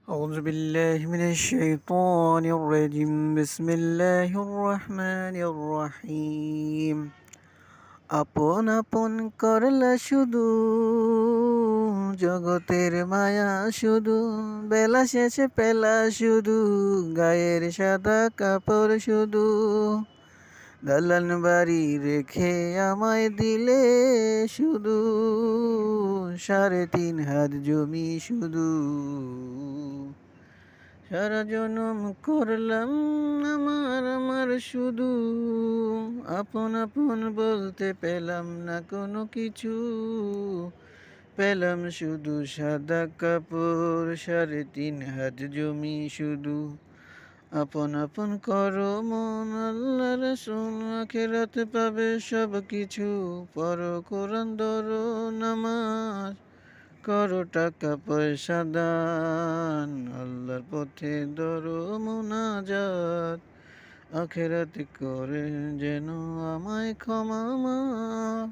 أعوذ بالله من الشيطان الرجيم بسم الله الرحمن الرحيم আপন আপন করলা শুধু জগতের মায়া শুধু বেলা শেষে পেলা শুধু গায়ের সাদা কাপড় শুধু দালান বাড়ি রেখে আমায় দিলে শুধু 3.5 হাত জমি শুধু সারা জনম করলাম আমার শুধু আপন আপন বলতে পেলাম না কোনো কিছু পেলাম শুধু সাদা কাপড় 3.5 হাত জমি শুধু আপন আপন করো মন আল্লাহ রাসূল আখিরাত পাবে সব কিছু পড়ো কোরআন ধরো নামাজ করো টাকা পয়সা দান আল্লাহর পথে ধরো মুনাজাত আখিরাত করে যেন আমায় ক্ষমা মাফ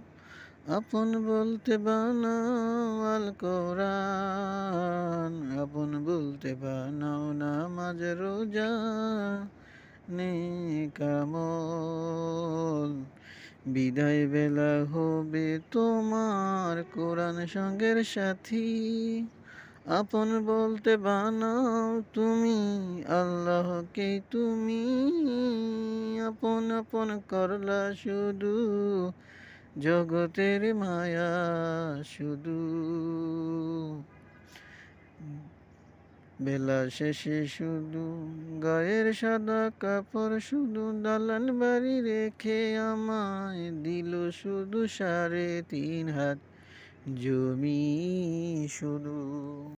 আপন বলতে বানাও আল কোরআন আপন বলতে বানাও নামাজ রোজা নেক আমল বিদায় বেলা হবে তোমার কোরআন সঙ্গের সাথী আপন বলতে বানাও তুমি আল্লাহকে তুমি আপন আপন করলা শুধু জগতের মায়া শুধু বেলা শেষে শুধু গায়ের সাদা কাপড় শুধু দালান বাড়ি রেখে আমায় দিল শুধু 3.5 হাত জমি শুধু